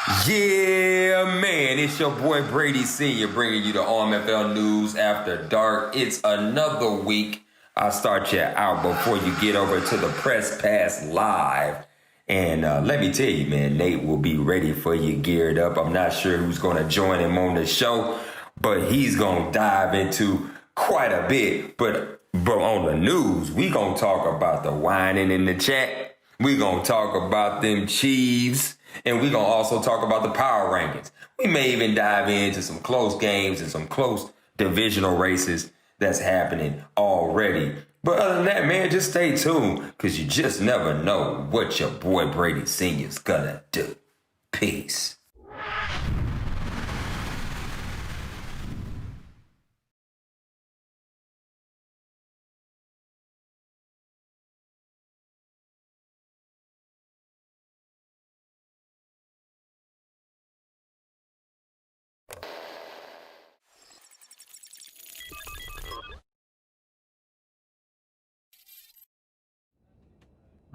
Yeah, man, it's your boy Brady Sr. bringing you the OMFL news after dark. It's another week. I'll start you out before you get over to the Press Pass Live. And let me tell you, man, Nate will be ready for you geared up. I'm not sure who's going to join him on the show, but he's going to dive into quite a bit. But on the news, we going to talk about the whining in the chat. We going to talk about them Chiefs. And we're going to also talk about the power rankings. We may even dive into some close games and some close divisional races that's happening already. But other than that, man, just stay tuned because you just never know what your boy Brady Sr.'s gonna do. Peace.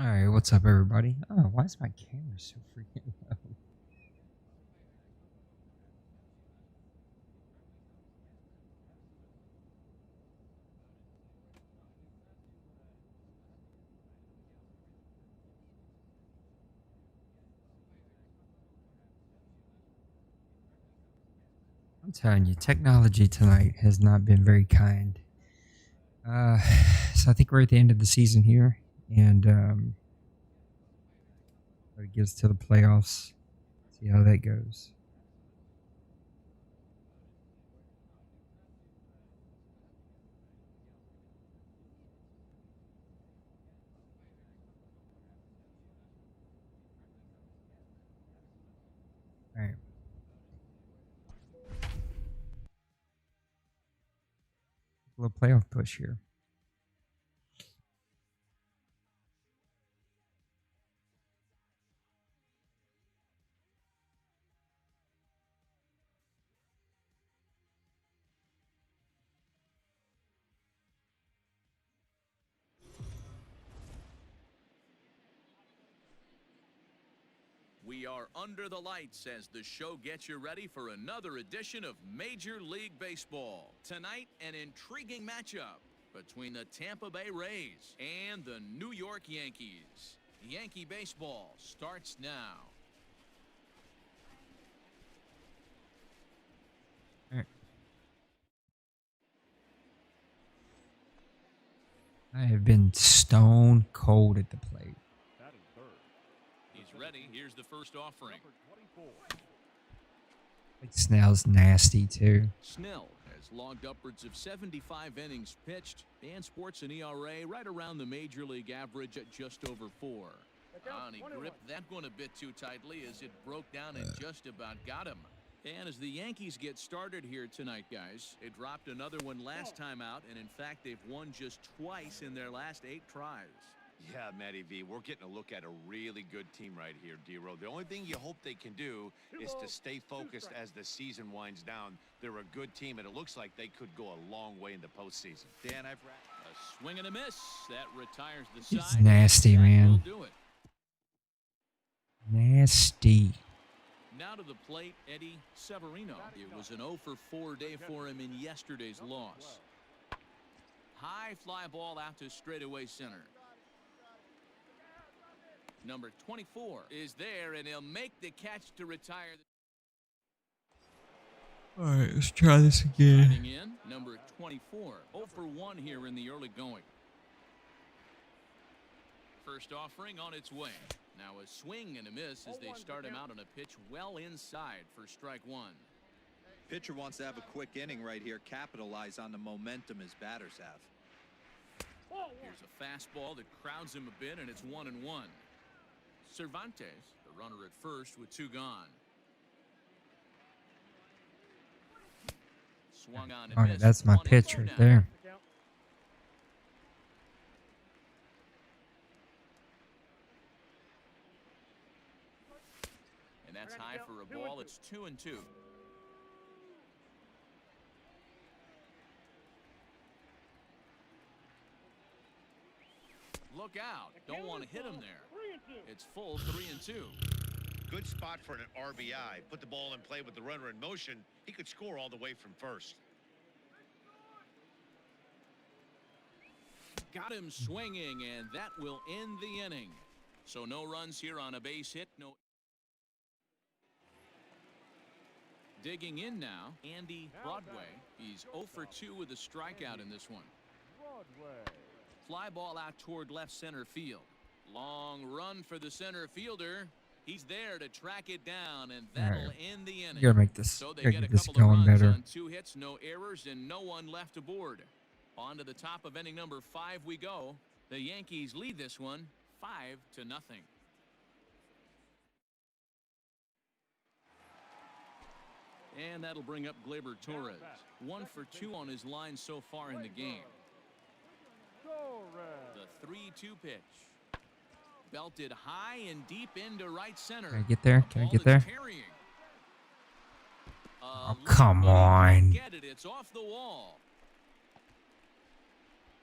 All right, what's up, everybody? Oh, why is my camera so freaking low? I'm telling you, technology tonight has not been very kind. So I think we're at the end of the season here, and it gets to the playoffs. See how that goes. All right. A little playoff push here. We are under the lights as the show gets you ready for another edition of Major League Baseball. Tonight, an intriguing matchup between the Tampa Bay Rays and the New York Yankees. Yankee baseball starts now. All right. I have been stone cold at the plate. He's ready. Here's the first offering. Like Snell's nasty too. Snell has logged upwards of 75 innings pitched and sports an ERA right around the major league average at just over 4. And he gripped that one a bit too tightly as it broke down and just about got him. And as the Yankees get started here tonight, guys, they dropped another one last time out, and in fact, they've won just twice in their last 8 tries. Yeah, Matty V, we're getting a look at a really good team right here, D-Row. The only thing you hope they can do is to stay focused as the season winds down. They're a good team, and it looks like they could go a long way in the postseason. Dan, a swing and a miss. That retires the He's side. nasty, man. Do it. Nasty. Now to the plate, Eddie Severino. It was an 0-for-4 day for him in yesterday's loss. High fly ball out to straightaway center. Number 24 is there, and he'll make the catch to retire. All right, let's try this again. Batting in, number 24. 0-for-1 here in the early going. First offering on its way. Now a swing and a miss as they start him out on a pitch well inside for strike 1. Pitcher wants to have a quick inning right here, capitalize on the momentum his batters have. Here's a fastball that crowds him a bit, and it's 1-1. Cervantes, the runner at first with 2 gone. Swung on and All right, missed. that's my 1-2 pitch right now. there. And that's high for a ball. It's 2-2. Look out. Don't want to hit him there. It's full 3-2. Good spot for an RBI. Put the ball in play with the runner in motion. He could score all the way from first. Got him swinging, and that will end the inning. So no runs here on a base hit. No. Digging in now, Andy Broadway. He's 0 for 2 with a strikeout in this one. Fly ball out toward left center field. Long run for the center fielder. He's there to track it down, and that'll end the inning. You gotta make this. So they Gotta get a get this couple of going runs better. on 2 hits, no errors, and no one left aboard. On to the top of inning number 5 we go. The Yankees lead this one 5-0. And that'll bring up Gleyber Torres. 1 for 2 on his line so far in the game. The 3-2 pitch. Belted high and deep into right center. Can I get there? Can I Ball get that's there? carrying. Oh, come on. Get it. It's off the wall.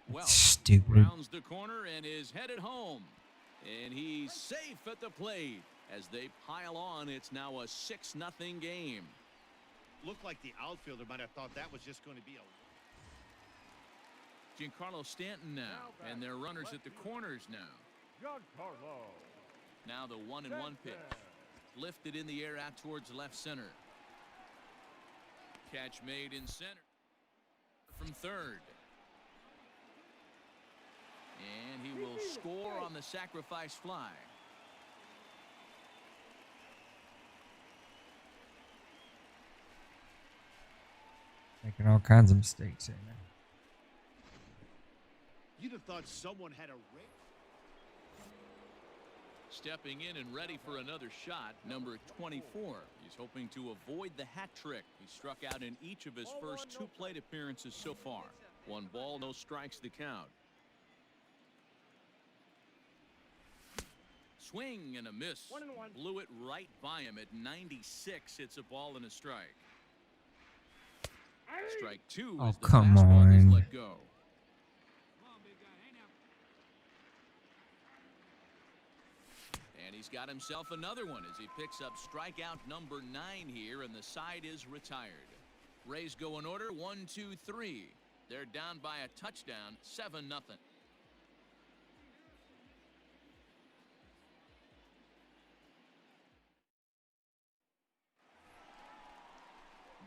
Well, Stupid. rounds the corner and is headed home. And he's safe at the plate. As they pile on, it's now a 6-0 game. Looked like the outfielder might have thought that was just going to be a... Giancarlo Stanton now, and their runners at the corners now. Now the 1-1 pitch. Lifted in the air out towards left center. Catch made in center. From third. And he will score on the sacrifice fly. Making all kinds of mistakes here, man. You'd have thought someone had a... Stepping in and ready for another shot, number 24. He's hoping to avoid the hat trick. He struck out in each of his first 2 plate appearances so far. 1 ball, no strikes to count. Swing and a miss. Blew it right by him at 96. It's a ball and a strike. Strike 2 Oh, as the come fastball is on. let go. And he's got himself another one as he picks up strikeout number 9 here, and the side is retired. Rays go in order 1, 2, 3. They're down by a touchdown, 7-0.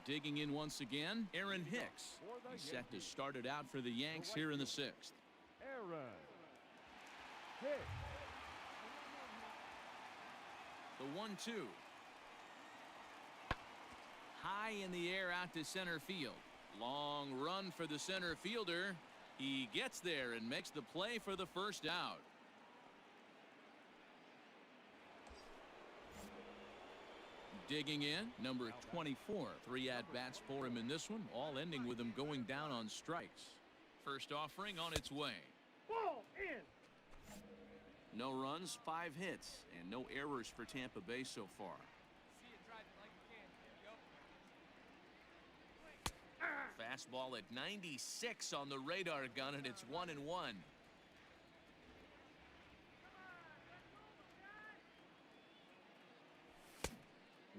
Digging in once again, Aaron Hicks. He's set to start it out for the Yanks here in the 6th. The 1-2. High in the air out to center field. Long run for the center fielder. He gets there and makes the play for the first out. Digging in, number 24. 3 at-bats for him in this one, all ending with him going down on strikes. First offering on its way. Ball in. No runs, 5 hits, and no errors for Tampa Bay so far. Fastball at 96 on the radar gun, and it's 1-1.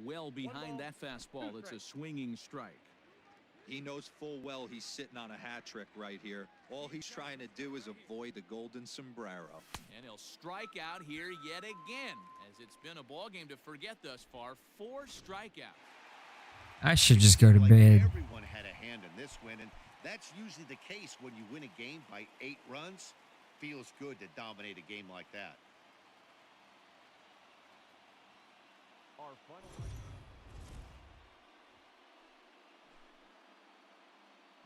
Well behind that fastball, it's a swinging strike. He knows full well he's sitting on a hat trick right here. All he's trying to do is avoid the golden sombrero. And he'll strike out here yet again, as it's been a ball game to forget thus far. 4 strikeouts. I should just go to Like bed. everyone had a hand in this win, and that's usually the case when you win a game by 8 runs. Feels good to dominate a game like that.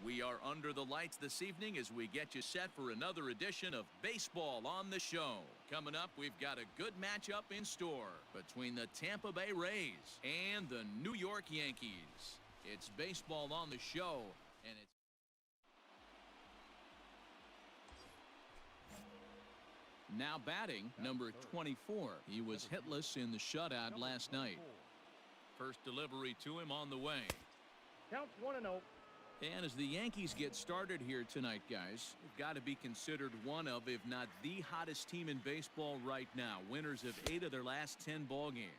We are under the lights this evening as we get you set for another edition of Baseball on the Show. Coming up, we've got a good matchup in store between the Tampa Bay Rays and the New York Yankees. It's Baseball on the Show, and it's now batting, number 24. He was hitless in the shutout last night. First delivery to him on the way. Count 1-0. And as the Yankees get started here tonight, guys, they've got to be considered one of, if not the hottest team in baseball right now. Winners of 8 of their last 10 ball games.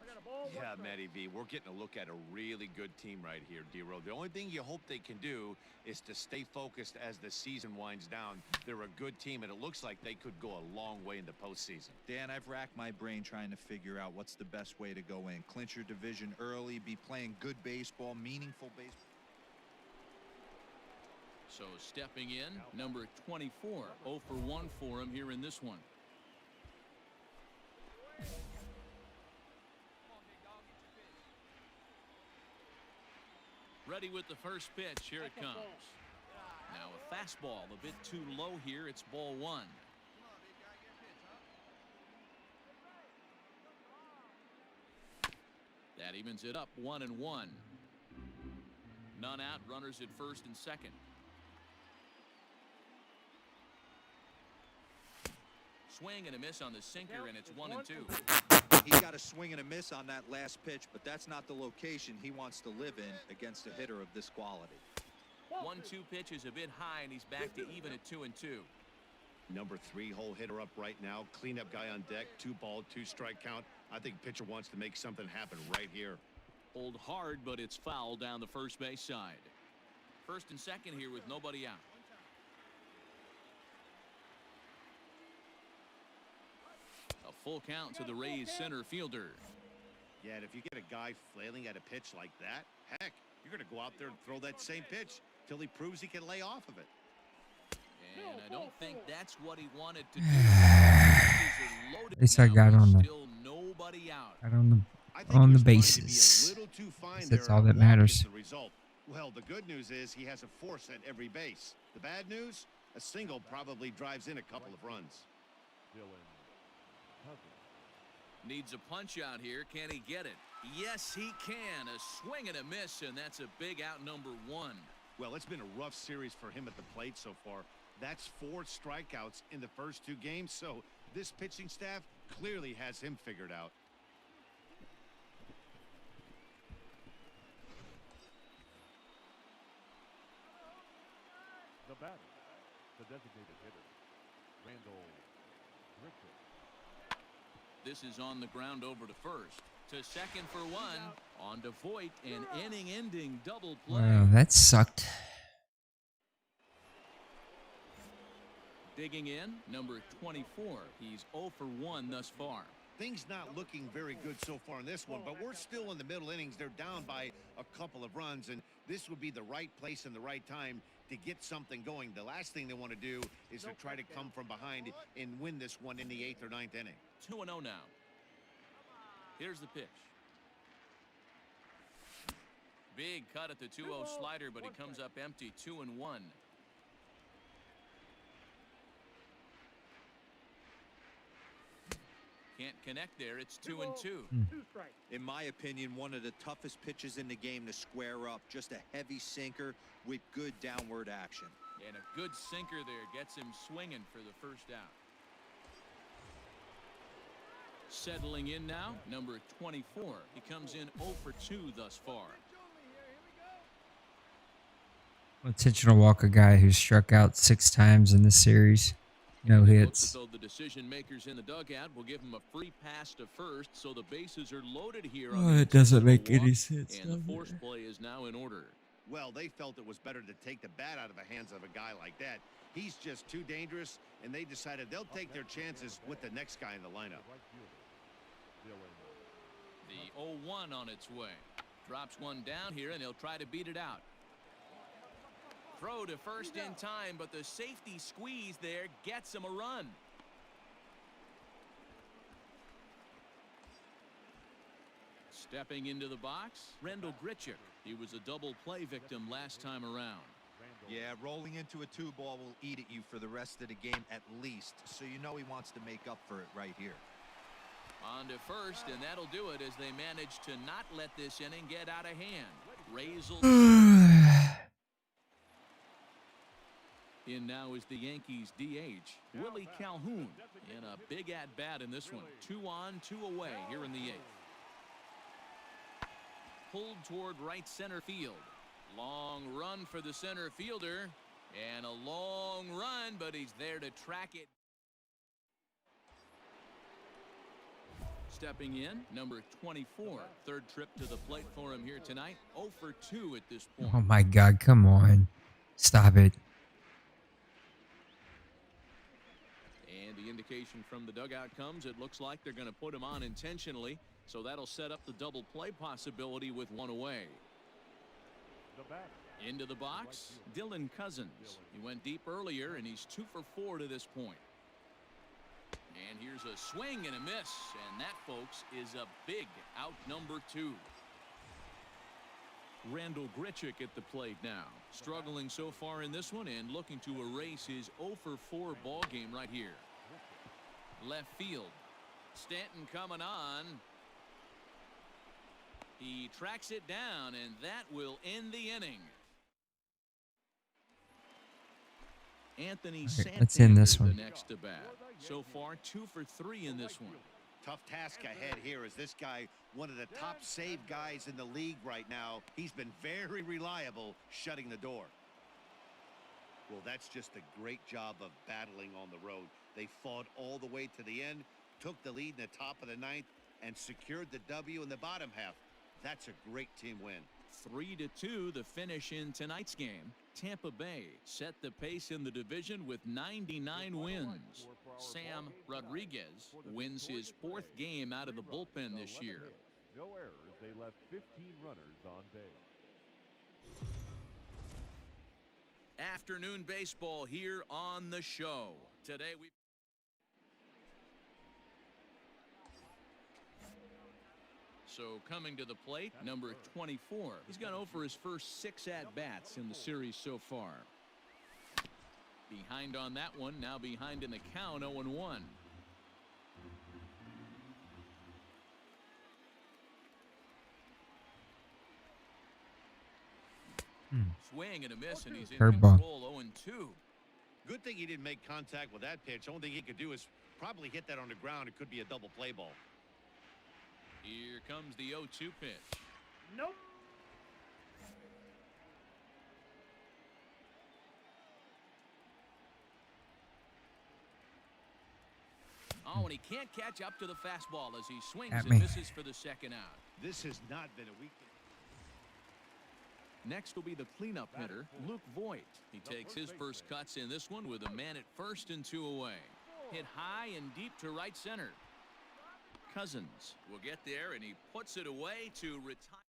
Yeah, Matty V, we're getting a look at a really good team right here, D-Row. The only thing you hope they can do is to stay focused as the season winds down. They're a good team, and it looks like they could go a long way in the postseason. Dan, I've racked my brain trying to figure out what's the best way to go in. Clinch your division early, be playing good baseball, meaningful baseball. So stepping in, number 24, 0 for 1 for him here in this one. Ready with the first pitch. Here it comes. Now a fastball a bit too low here. It's ball 1. That evens it up 1-1. None out. Runners at first and second. Swing and a miss on the sinker, and it's 1-2. He got a swing and a miss on that last pitch, but that's not the location he wants to live in against a hitter of this quality. 1-2 pitch is a bit high, and he's back to even at 2-2. Number 3 hole hitter up right now. Cleanup guy on deck. 2-ball, 2-strike count. I think pitcher wants to make something happen right here. Pulled hard, but it's foul down the first base side. First and second here with nobody out. A full count to the Rays center fielder. Yeah, and if you get a guy flailing at a pitch like that, heck, you're going to go out there and throw that same pitch till he proves he can lay off of it. And I don't think that's what he wanted to do. At least I got on the, Still nobody out. got on the I think on he the was trying to be bases. a little too fine That's there all and that walk matters. is the result. Well, the good news is he has a force at every base. The bad news, a single probably drives in a couple of runs. Needs a punch out here. Can he get it? Yes, he can. A swing and a miss, and that's a big out, number 1. Well, it's been a rough series for him at the plate so far. That's 4 strikeouts in the first 2 games, so this pitching staff clearly has him figured out. The batter, the designated hitter, Randall Griffin. This is on the ground over to first. To second for 1. On to Voit, an inning-ending double play. Wow, that sucked. Digging in, number 24. He's 0 for 1 thus far. Things not looking very good so far in this one, but we're still in the middle innings. They're down by a couple of runs, and this would be the right place and the right time to get something going. The last thing they want to do is to try to come from behind and win this one in the 8th or 9th inning. 2-0 now. Here's the pitch. Big cut at the 2-0 slider, but he comes up empty. 2-1. Can't connect there. It's 2-2. In my opinion, one of the toughest pitches in the game to square up. Just a heavy sinker with good downward action. And a good sinker there gets him swinging for the first out. Settling in now, number 24. He comes in 0 for 2 thus far. Intentional walk a guy who struck out 6 times in this series. No hits. So the decision makers in the dugout will give him a free pass to first, so the bases are loaded here. Oh, it doesn't make any sense. And the force play is now in order. Well, they felt it was better to take the bat out of the hands of a guy like that. He's just too dangerous, and they decided they'll take their chances with the next guy in the lineup. The 0-1 on its way. Drops one down here, and he'll try to beat it out. Throw to first in time, but the safety squeeze there gets him a run. Stepping into the box, Randall Griffin. He was a double play victim last time around. Yeah, rolling into a 2-ball will eat at you for the rest of the game at least, so you know he wants to make up for it right here. On to first, and that'll do it as they manage to not let this inning get out of hand. Rays will in now is the Yankees DH, Willie Calhoun, in a big at-bat in this one. 2 on, 2 away here in the 8th. Pulled toward right center field. Long run for the center fielder. And a long run, but he's there to track it. Stepping in, number 24. Third trip to the plate for him here tonight. 0 for 2 at this point. Oh my God, come on. Stop it. And the indication from the dugout comes, it looks like they're going to put him on intentionally. So that'll set up the double play possibility with one away. The batter. Into the box, Dylan Cousins. He went deep earlier, and he's 2 for 4 to this point. And here's a swing and a miss. And that, folks, is a big out number 2. Randall Grichuk at the plate now. Struggling so far in this one and looking to erase his 0 for 4 ball game right here. Left field. Stanton coming on. He tracks it down, and that will end the inning. Anthony let's end this Santander one. the next to bat. So far, 2 for 3 in this one. Tough task ahead here as this guy, one of the top save guys in the league right now. He's been very reliable shutting the door. Well, that's just a great job of battling on the road. They fought all the way to the end, took the lead in the top of the 9th, and secured the W in the bottom half. That's a great team win. 3-2 the finish in tonight's game. Tampa Bay set the pace in the division with 99 wins. Sam Rodriguez wins his 4th game out of the bullpen this year. No errors. They left 15 runners on base. Afternoon baseball here on the show. Today we So coming to the plate, number 24. He's gone over his first 6 at-bats in the series so far. Behind on that one, now behind in the count, 0-1. Swing and a miss, and he's in Curveball. control, 0-2. Good thing he didn't make contact with that pitch. Only thing he could do is probably hit that on the ground. It could be a double play ball. Here comes the 0-2 pitch. Nope. Oh, and he can't catch up to the fastball as he swings At and me. misses for the second out. This has not been a week. Next will be the cleanup hitter, Luke Voigt. He takes his first cuts in this one with a man at first and 2 away. Hit high and deep to right center. Cousins will get there, and he puts it away to retire.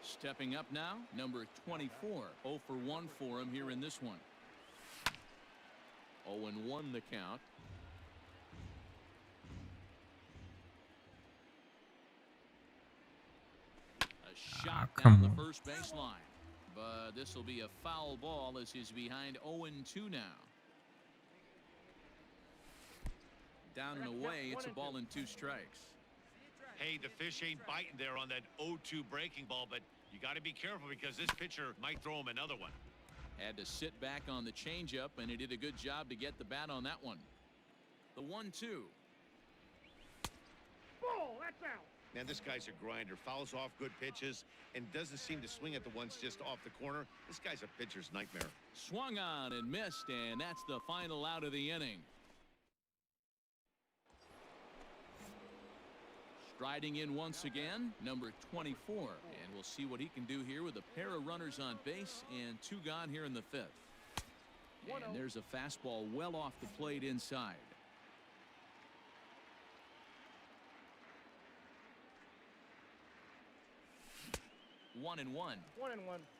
Stepping up now, number 24. 0 for 1 for him here in this one. 0-1 the count. A shot down the first baseline. But this will be a foul ball as he's behind 0-2 now. Down and away, it's a ball and 2 strikes. Hey, the fish ain't biting there on that 0-2 breaking ball, but you got to be careful because this pitcher might throw him another one. Had to sit back on the changeup, and he did a good job to get the bat on that one. The 1-2. Ball, that's out. Man, this guy's a grinder. Fouls off good pitches and doesn't seem to swing at the ones just off the corner. This guy's a pitcher's nightmare. Swung on and missed, and that's the final out of the inning. Striding in once again, number 24. And we'll see what he can do here with a pair of runners on base and 2 gone here in the 5th. And there's a fastball well off the plate inside. One and one.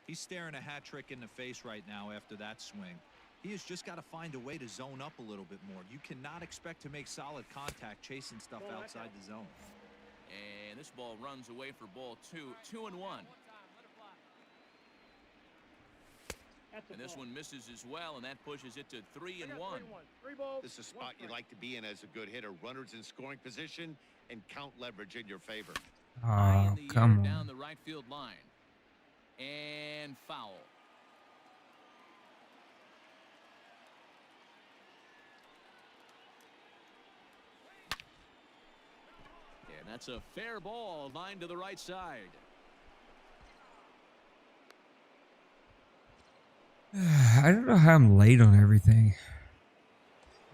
He's staring a hat trick in the face right now after that swing. He has just got to find a way to zone up a little bit more. You cannot expect to make solid contact chasing stuff outside the zone. And this ball runs away for ball 2. 2-1. And this one misses as well, and that pushes it to 3-1. This is a spot you like to be in as a good hitter. Runners in scoring position and count leverage in your favor. High Oh, in the come air on. down the right field line. And foul. And that's a fair ball lined to the right side. I don't know how I'm late on everything.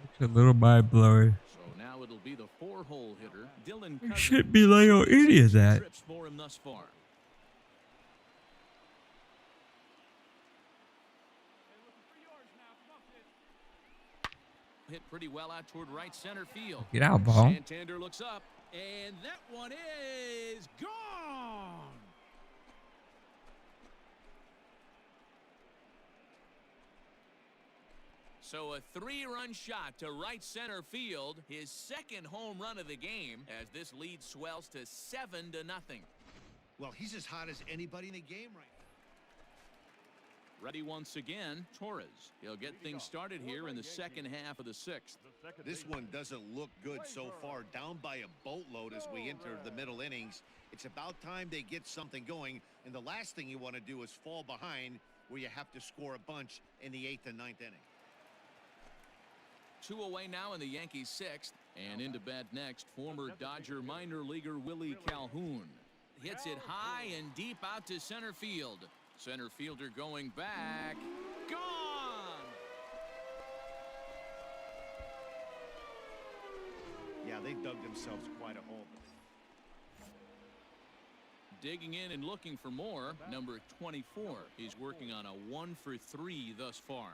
It's a little mind blowing. So now it'll be the 4-hole hitter, Dylan I Cousins. shouldn't be late on any of that. Trips for him thus far. Hit pretty well out toward right center field. Get out, ball. Santander looks up, and that one is gone. So a 3-run shot to right center field, his second home run of the game, as this lead swells to 7-0. Well, he's as hot as anybody in the game right now. Ready once again, Torres. He'll get things started here in the second half of the 6th. This one doesn't look good so far. Down by a boatload as we enter the middle innings. It's about time they get something going. And the last thing you want to do is fall behind where you have to score a bunch in the 8th and 9th inning. 2 away now in the Yankees 6th. And into bat next, former Dodger minor leaguer Willie Calhoun. Hits it high and deep out to center field. Center fielder going back. Gone! Yeah, they dug themselves quite a hole. Digging in and looking for more, number 24. He's working on a 1-for-3 thus far.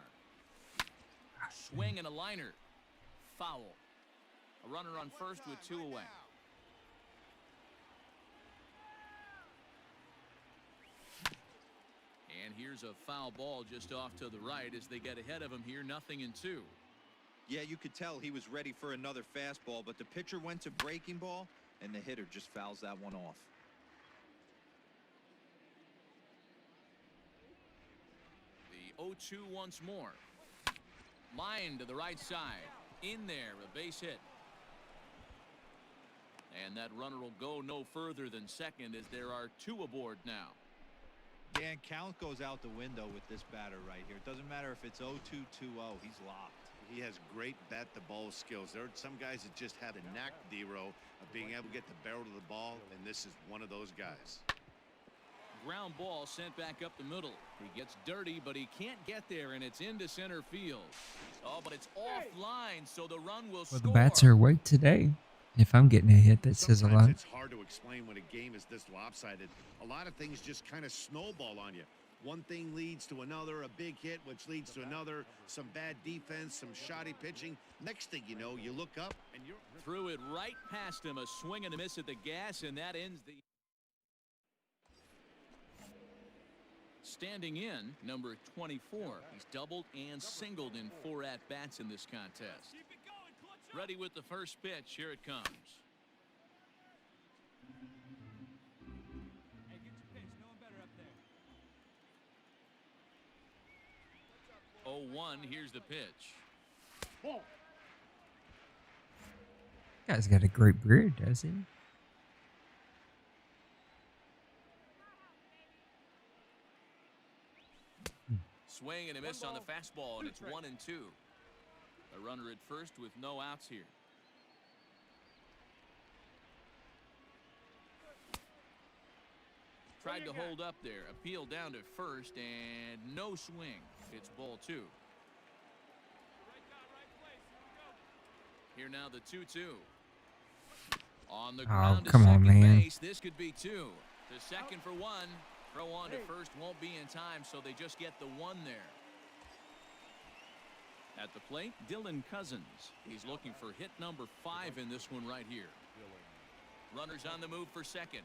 Swing and a liner. Foul. A runner on first with 2 away. And here's a foul ball just off to the right as they get ahead of him here, 0-2. Yeah, you could tell he was ready for another fastball, but the pitcher went to breaking ball, and the hitter just fouls that one off. The 0-2 once more. Line to the right side. In there, a base hit. And that runner will go no further than second as there are 2 aboard now. Dan, count goes out the window with this batter right here. It doesn't matter if it's 0-2, 2-0. He's locked. He has great bat-to-ball skills. There are some guys that just have the knack, D-Row, of being able to get the barrel to the ball, and this is one of those guys. Ground ball sent back up the middle. He gets dirty, but he can't get there, and it's into center field. Oh, but it's offline, so the run will score. Well, the bats are white today. If I'm getting a hit, that says a Sometimes lot. it's hard to explain when a game is this lopsided. A lot of things just kind of snowball on you. One thing leads to another, a big hit, which leads to another, some bad defense, some shoddy pitching. Next thing you know, you look up and you're... Threw it right past him, a swing and a miss at the gas, and that ends the... Standing in, number 24. He's doubled and singled in 4 at-bats in this contest. Ready with the first pitch. Here it comes. 0-1. Here's the pitch. Guy's got a great beard, does he? Swing and a miss on the fastball, and it's 1-2. A runner at first with no outs here. Tried to hold up there. Appeal down to first, and no swing. It's ball 2. Here now the 2-2. On the ground to come on, second man. base. This could be 2. The second for 1. Throw on to first won't be in time, so they just get the 1 there. At the plate, Dylan Cousins. He's looking for hit number 5 in this one right here. Runners on the move for second.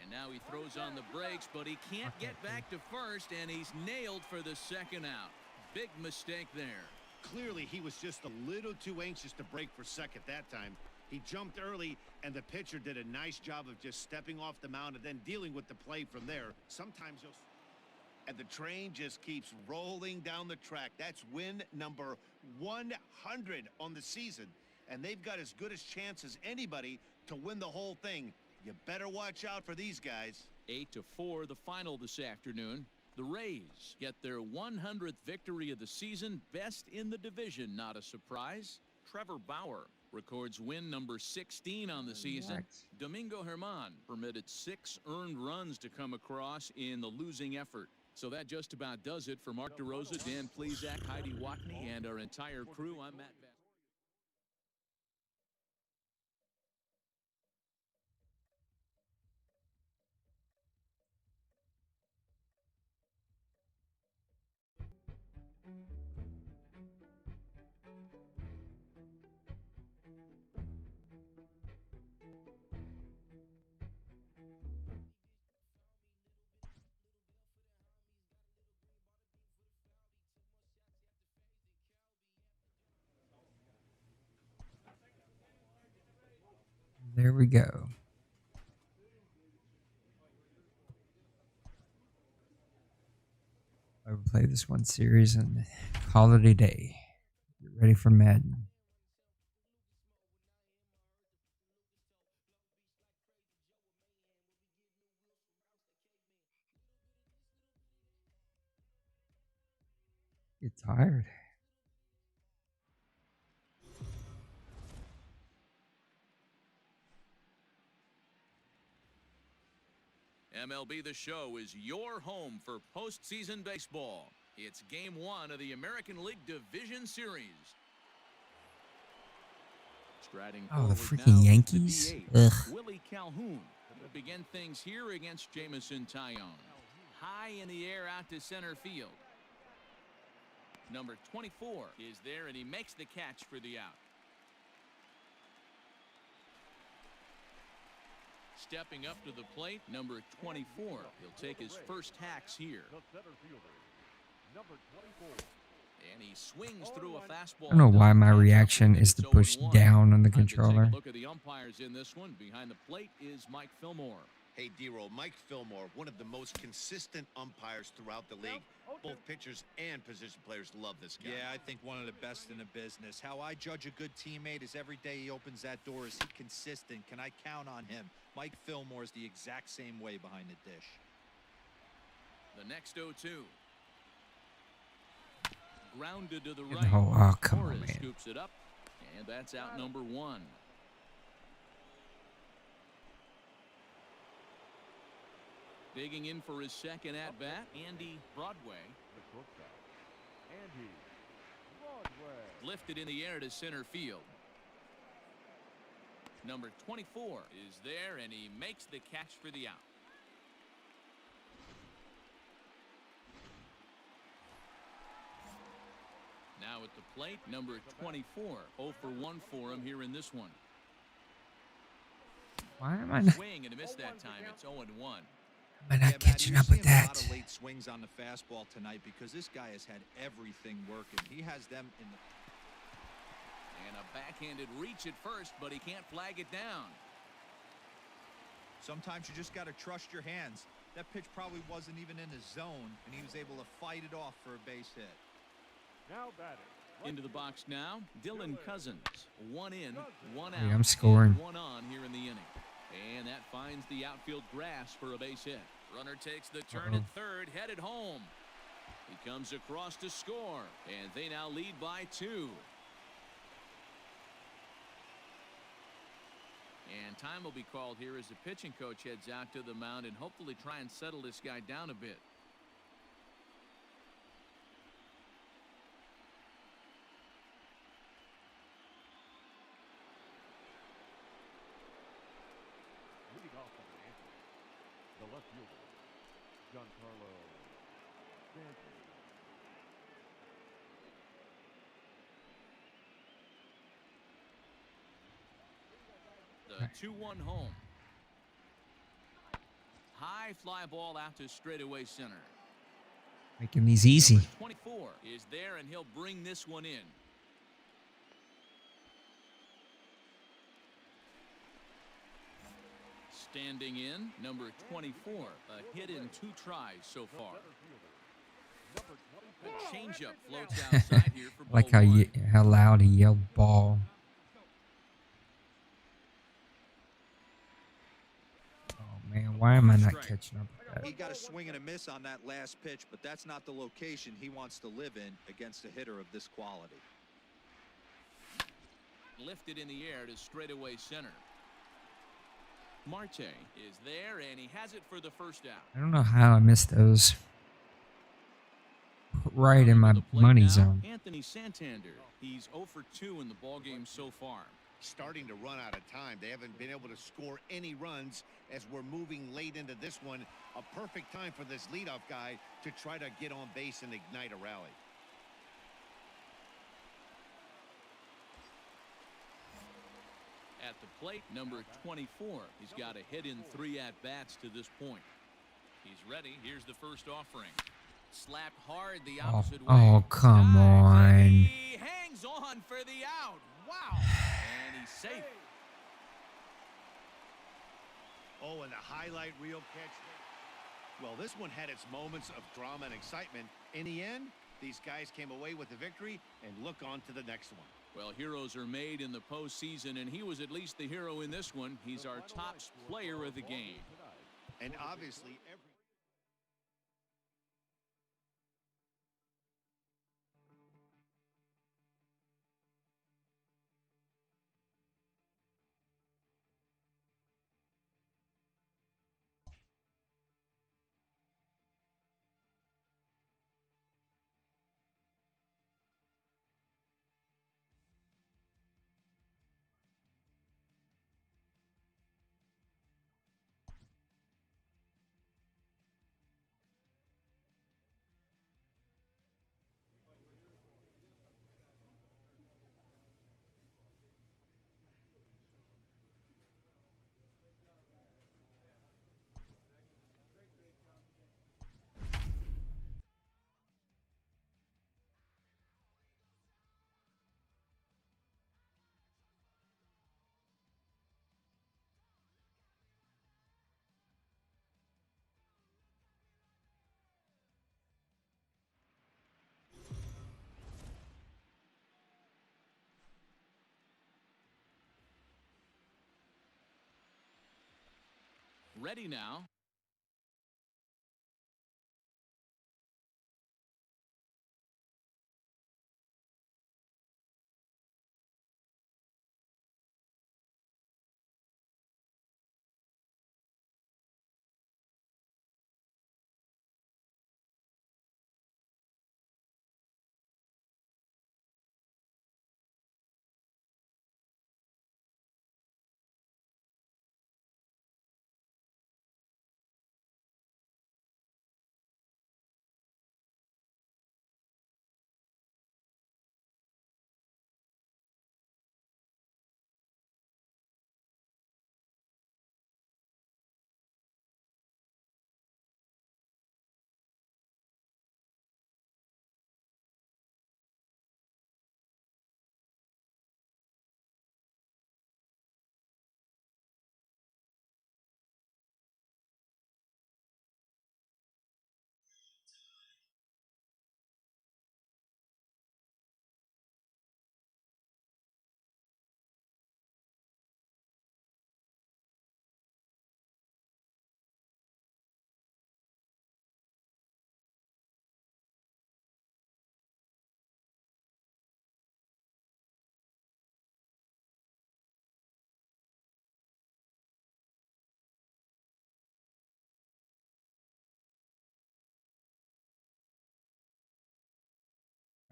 And now he throws on the brakes, but he can't get back to first, and he's nailed for the second out. Big mistake there. Clearly, he was just a little too anxious to break for second that time. He jumped early, and the pitcher did a nice job of just stepping off the mound and then dealing with the play from there. Sometimes you'll... And the train just keeps rolling down the track. That's win number 100 on the season. And they've got as good a chance as anybody to win the whole thing. You better watch out for these guys. 8-4, the final this afternoon. The Rays get their 100th victory of the season, best in the division. Not a surprise. Trevor Bauer records win number 16 on the season. Domingo Germán permitted 6 earned runs to come across in the losing effort. So that just about does it for Mark DeRosa, Dan Plezak, Heidi Watney, and our entire crew. I'm Matt Bass. There we go. I would play this one series and call it a day. Get ready for Madden. Get tired. MLB The Show is your home for postseason baseball. It's Game 1 of the American League Division Series. Striding Oh, the forward freaking now is the Yankees? DH, Ugh. Willie Calhoun will begin things here against Jamison Tyone. High in the air out to center field. Number 24 is there, and he makes the catch for the out. Stepping up to the plate, number 24. He'll take his first hacks here. The center fielder, number 24. And he swings through a fastball. I don't know why my Doesn't catch up reaction with it. is to It's push 0-1. down on the Time to controller. take a look at the umpires in this one. Behind the plate is Mike Fillmore. Hey, D-Roll, Mike Fillmore, one of the most consistent umpires throughout the league. Both pitchers and position players love this guy. Yeah, I think one of the best in the business. How I judge a good teammate is every day he opens that door. Is he consistent? Can I count on him? Mike Fillmore is the exact same way behind the dish. The next 0-2. Grounded to the Get right. the whole- oh, come on, Torres man. scoops it up, and that's out number 1. Digging in for his second at-bat, Andy Broadway. The shortstop, Andy Broadway. Lifted in the air to center field. Number 24 is there, and he makes the catch for the out. Now at the plate, number 24. 0 for 1 for him here in this one. Why am I not, Swing and a miss that time. It's 0-1. am I not catching up with A lot that? of late swings on the fastball tonight because this guy has had everything working. He has them in the. And a backhanded reach at first, but he can't flag it down. Sometimes you just got to trust your hands. That pitch probably wasn't even in the zone, and he was able to fight it off for a base hit. Now batting. Into the box now, Dylan Cousins. 1 in, 1 out. Hey, I'm scoring. And 1 on here in the inning. And that finds the outfield grass for a base hit. Runner takes the turn at third, headed home. He comes across to score, and they now lead by 2. And time will be called here as the pitching coach heads out to the mound and hopefully try and settle this guy down a bit. Leading off on the Yankees, the left fielder, Giancarlo Stanton. The 2-1 home. High fly ball out to straightaway center. Making these easy. Number 24 is there, and he'll bring this one in. Standing in, number 24. A hit in 2 tries so far. A changeup floats outside here for Like ball 1. how loud he yelled ball. Oh man, why am I not catching up with that? He got a swing and a miss on that last pitch, but that's not the location he wants to live in against a hitter of this quality. Lifted in the air to straightaway center. Marte is there, and he has it for the first out. I don't know how I missed those. right in my To the plate money now, zone. Anthony Santander. He's 0 for 2 in the ballgame so far. Starting to run out of time. They haven't been able to score any runs as we're moving late into this one. A perfect time for this leadoff guy to try to get on base and ignite a rally. At the plate, number 24. He's got a hit in 3 at-bats to this point. He's ready. Here's the first offering. Slapped hard the opposite way. Oh, come on. He hangs on for the out. Wow. And he's safe. Oh, and the highlight reel catch. Well, this one had its moments of drama and excitement. In the end, these guys came away with the victory and look on to the next one. Well, heroes are made in the postseason, and he was at least the hero in this one. He's our top player of the game. And obviously, every... Ready now.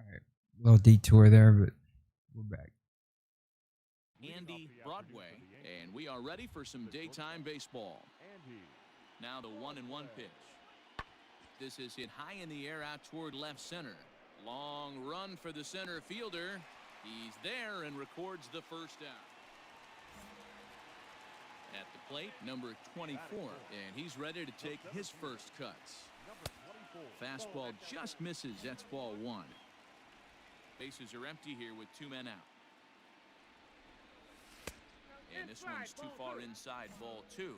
All right. Little detour there, but we're back. Andy Broadway, and we are ready for some daytime baseball. Now the 1-1 pitch. This is hit high in the air out toward left center. Long run for the center fielder. He's there and records the first out. At the plate, number 24, and he's ready to take his first cuts. Fastball just misses. That's ball 1. Bases are empty here with 2 men out. And this one's too far inside, ball 2.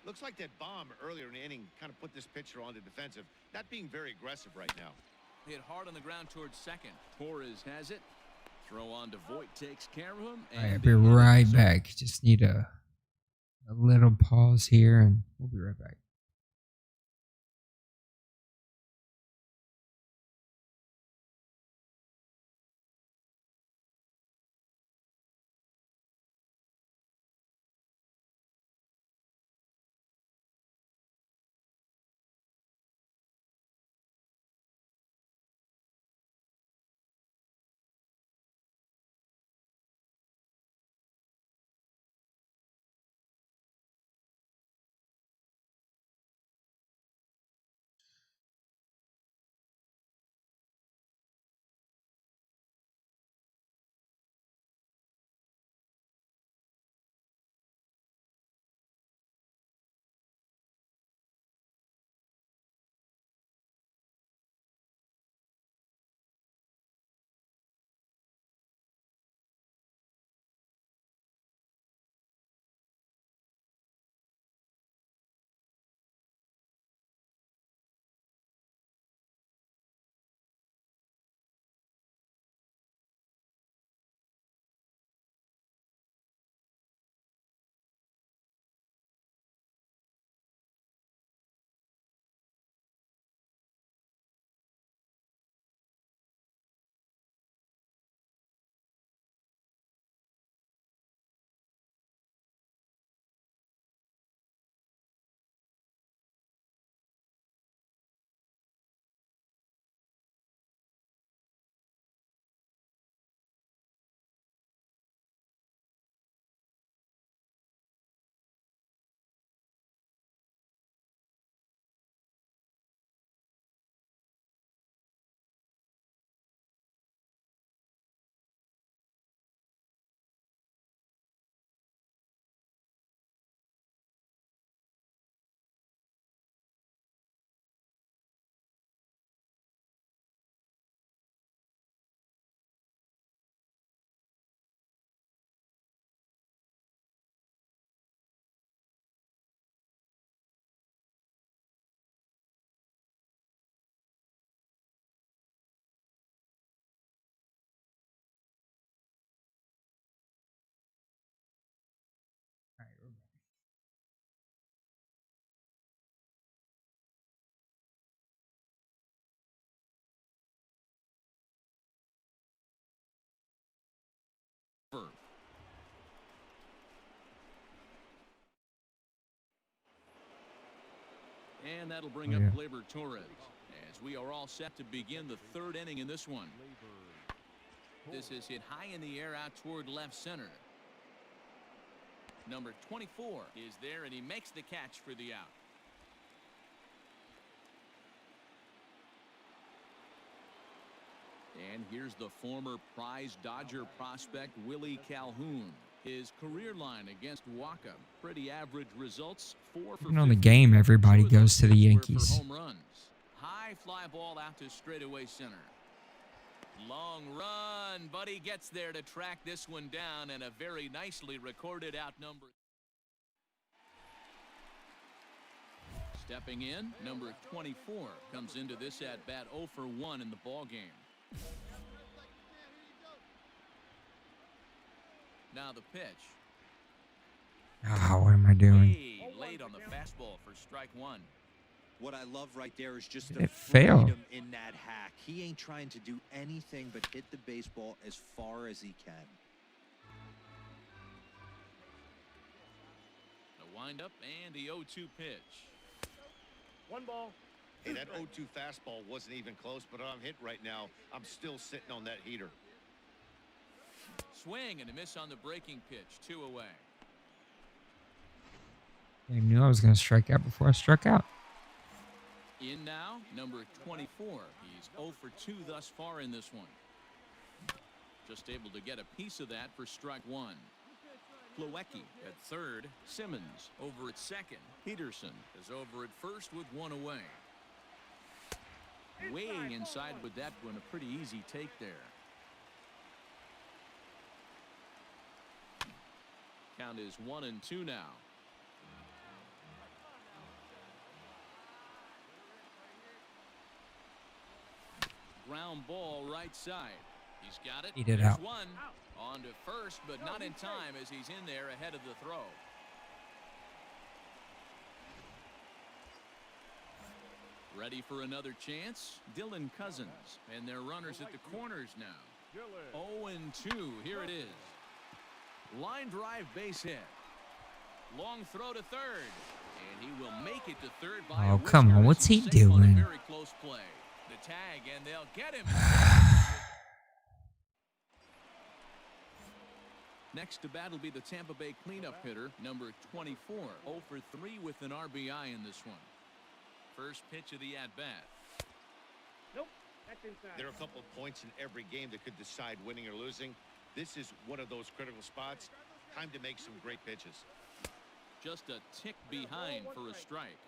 Looks like that bomb earlier in the inning kind of put this pitcher on the defensive. Not being very aggressive right now. Hit hard on the ground towards second. Torres has it. Throw on to Voit takes care of him. All right, I'll be right back. Just need a little pause here, and we'll be right back. And that'll bring up Gleyber Torres as we are all set to begin the third inning in this one. This is hit high in the air out toward left center. Number 24 is there, and he makes the catch for the out. And here's the former prize Dodger prospect Willie Calhoun. His career line against Waka, pretty average results. 4 for 50. Even on the game, everybody goes to the Yankees. Home runs. High fly ball out to straightaway center. Long run, but he gets there to track this one down, and a very nicely recorded out number. Stepping in, number 24 comes into this at bat 0 for 1 in the ball game. Now the pitch. Ah, what am I doing? Way late on the fastball for strike one. What I love right there is just It the failed. freedom in that hack. He ain't trying to do anything but hit the baseball as far as he can. The windup and the 0-2 pitch. 1 ball. Hey, that 0-2 fastball wasn't even close, but I'm hit right now. I'm still sitting on that heater. Swing and a miss on the breaking pitch. 2 away. I knew I was going to strike out before I struck out. In now, number 24. He's 0 for 2 thus far in this one. Just able to get a piece of that for strike one. Plawecki at third. Simmons over at second. Peterson is over at first with 1 away. Way inside with that one. A pretty easy take there. Count is 1-2 now. Ground ball right side. He's got it. Eat it There's out. one. On to first, but not in time as he's in there ahead of the throw. Ready for another chance? Dylan Cousins. And their runners at the corners now. 0-2. Here it is. Line drive base hit. Long throw to third. And he will make it to third by Oh, come on. What's he doing? Very close play. The tag, and they'll get him. Next to bat will be the Tampa Bay cleanup hitter, number 24. 0 for 3 with an RBI in this one. First pitch of the at-bat. Nope. That's inside. There are a couple of points in every game that could decide winning or losing. This is one of those critical spots. Time to make some great pitches. Just a tick behind for a strike.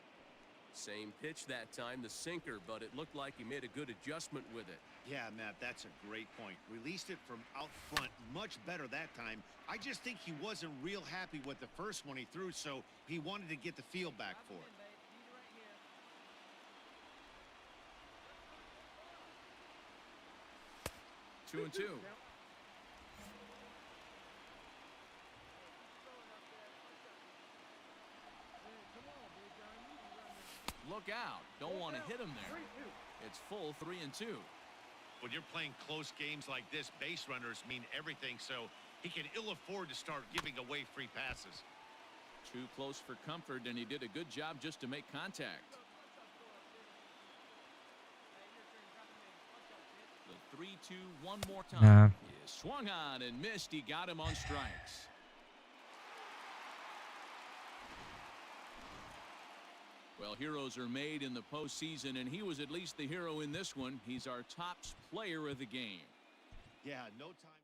Same pitch that time, the sinker, but it looked like he made a good adjustment with it. Yeah, Matt, that's a great point. Released it from out front much better that time. I just think he wasn't real happy with the first one he threw, so he wanted to get the feel back for it. Two and two. Look out. Don't want to hit him there. It's full 3-2. When you're playing close games like this, base runners mean everything, so he can ill afford to start giving away free passes. Too close for comfort, and he did a good job just to make contact. The 3-2 one more time. Nah. He swung on and missed. He got him on strikes. Well, heroes are made in the postseason, and he was at least the hero in this one. He's our top player of the game. Yeah, no time.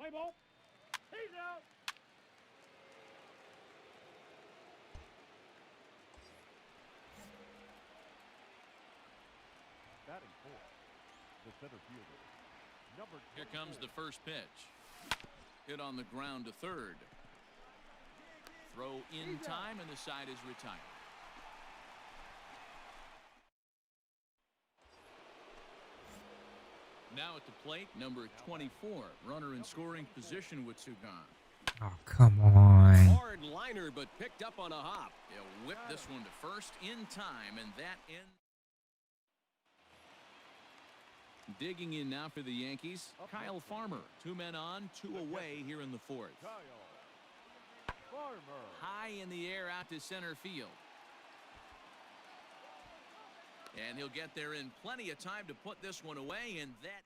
Play ball. He's out. Batting fourth, the center fielder. Number Here comes 24. the first pitch. Hit on the ground to third. Throw in time, and the side is retired. Now at the plate, number 24, runner in scoring position with two gone. Oh, come on. Hard liner, but picked up on a hop. He'll whip this one to first in time, and that ends. Digging in now for the Yankees, Kyle Farmer. 2 men on, 2 away here in the fourth. Kyle Farmer. High in the air out to center field. And he'll get there in plenty of time to put this one away, and that.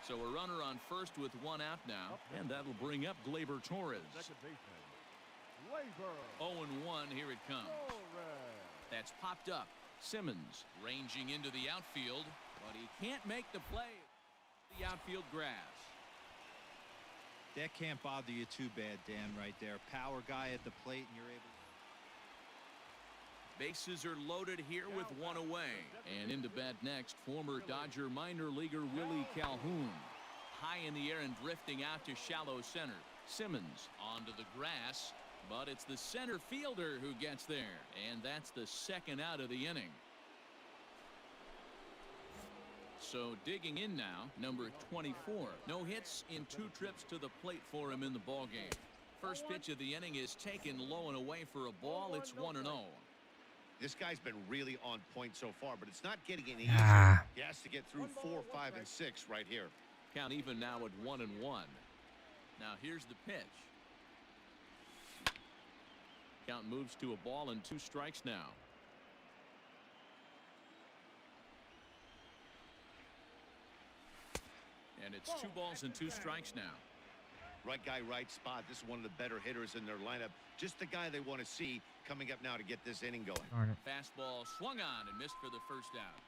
So a runner on first with 1 out now, and that'll bring up Gleyber Torres. Second baseman. Labor. 0-1, here it comes. Torres. That's popped up. Simmons ranging into the outfield, but he can't make the play. The outfield grass. That can't bother you too bad, Dan, right there. Power guy at the plate, and you're able to. Bases are loaded here with 1 away. And into bat next, former Dodger minor leaguer Willie Calhoun. High in the air and drifting out to shallow center. Simmons onto the grass, but it's the center fielder who gets there. And that's the second out of the inning. So digging in now, number 24. No hits in 2 trips to the plate for him in the ballgame. First pitch of the inning is taken low and away for a ball. It's 1-0. This guy's been really on point so far, but it's not getting any Ah. easier. He has to get through 4, 5, and 6 right here. Count even now at 1-1. Now here's the pitch. Count moves to a ball and 2 strikes now. And it's 2 balls and 2 strikes now. Right guy, right spot. This is one of the better hitters in their lineup. Just the guy they want to see coming up now to get this inning going. Darn it. Fastball swung on and missed for the first out.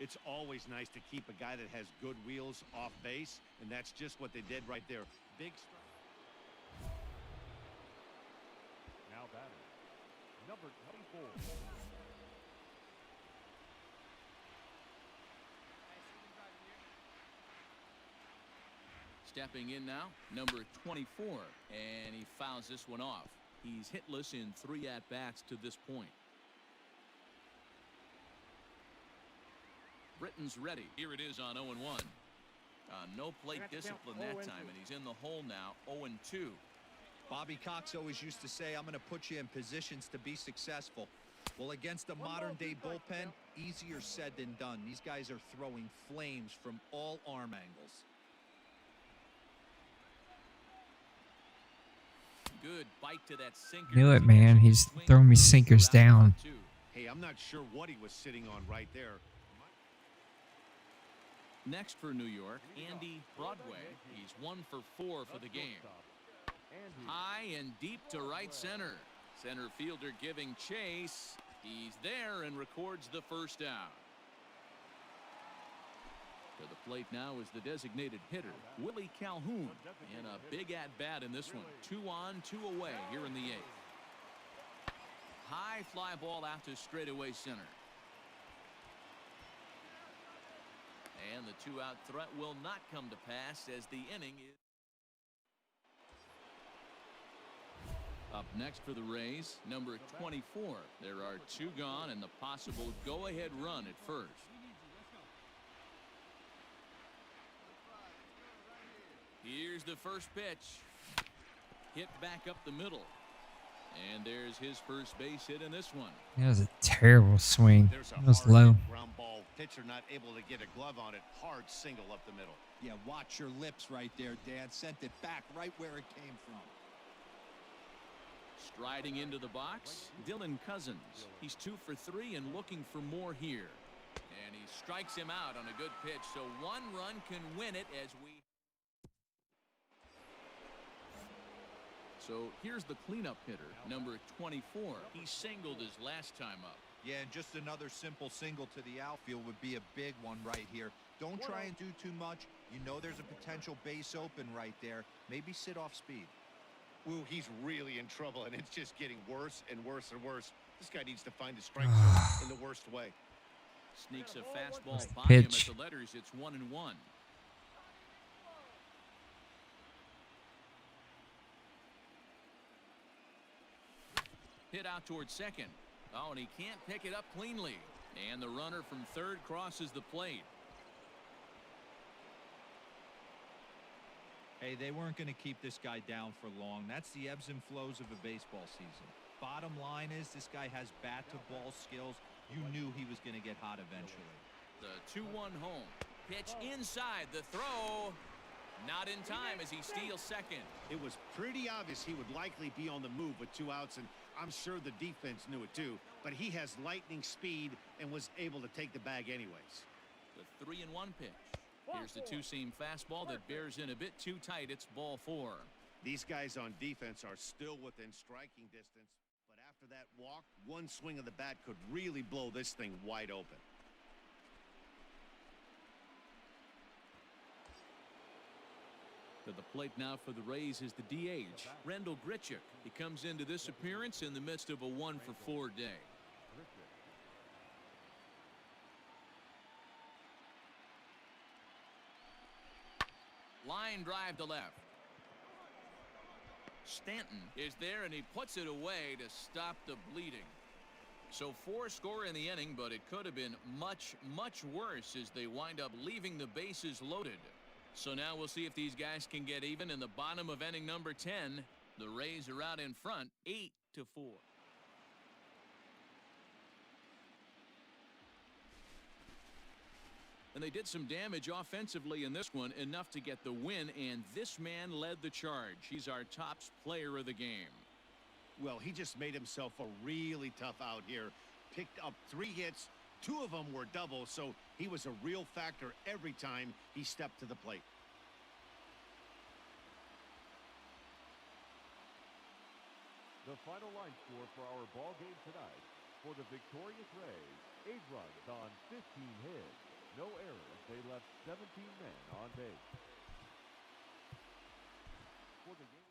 It's always nice to keep a guy that has good wheels off base, and that's just what they did right there. Big strike. Now batting. Number 24. Stepping in now, number 24, and he fouls this one off. He's hitless in 3 at-bats to this point. Britton's ready. Here it is on 0-1. No plate discipline that time, and he's in the hole now, 0-2. Bobby Cox always used to say, I'm going to put you in positions to be successful. Well, against a modern-day bullpen, easier said than done. These guys are throwing flames from all arm angles. Good bite to that sinker. Knew it, man. He's throwing me sinkers down. Hey, I'm not sure what he was sitting on right there. Next for New York, Andy Broadway. He's 1 for 4 for the game. High and deep to right center. Center fielder giving chase. He's there and records the first out. To the plate now is the designated hitter, Willie Calhoun, and a big at-bat in this one. 2 on, 2 away here in the 8th. High fly ball out to straightaway center. And the 2-out threat will not come to pass as the inning is. Up next for the Rays, number 24. There are 2 gone and the possible go-ahead run at first. Here's the first pitch. Hit back up the middle. And there's his first base hit in this one. That was a terrible swing. There's a That was hard low. hit ground ball. Pitcher not able to get a glove on it. Hard single up the middle. Yeah, watch your lips right there, Dad. Sent it back right where it came from. Striding into the box, Dylan Cousins. He's 2 for 3 and looking for more here. And he strikes him out on a good pitch. So 1 run can win it as we. So here's the cleanup hitter, number 24. He singled his last time up. Yeah, and just another simple single to the outfield would be a big one right here. Don't try and do too much. You know there's a potential base open right there. Maybe sit off speed. Ooh, he's really in trouble, and it's just getting worse and worse and worse. This guy needs to find his strike zone in the worst way. Sneaks a fastball by him at Pitch. the letters. It's 1-1. Hit out towards second. Oh, and he can't pick it up cleanly. And the runner from third crosses the plate. Hey, they weren't going to keep this guy down for long. That's the ebbs and flows of a baseball season. Bottom line is this guy has bat-to-ball skills. You knew he was going to get hot eventually. The 2-1 home. Pitch inside. The throw. Not in time as he steals second. It was pretty obvious he would likely be on the move with 2 outs, and I'm sure the defense knew it too. But he has lightning speed and was able to take the bag anyways. The 3-1 pitch. Here's the two-seam fastball that bears in a bit too tight. It's ball 4. These guys on defense are still within striking distance, but after that walk, one swing of the bat could really blow this thing wide open. To the plate now for the Rays is the DH, Rendell Grichuk. He comes into this appearance in the midst of a 1-for-4 day. Line drive to left. Stanton is there, and he puts it away to stop the bleeding. So 4 score in the inning, but it could have been much, much worse as they wind up leaving the bases loaded. So now we'll see if these guys can get even in the bottom of inning number 10. The Rays are out in front, 8-4. And they did some damage offensively in this one, enough to get the win, and this man led the charge. He's our top player of the game. Well, he just made himself a really tough out here. Picked up 3 hits. 2 of them were doubles, so he was a real factor every time he stepped to the plate. The final line score for our ball game tonight. For the victorious Rays, 8 runs on 15 hits. No errors. They left 17 men on base. For the game.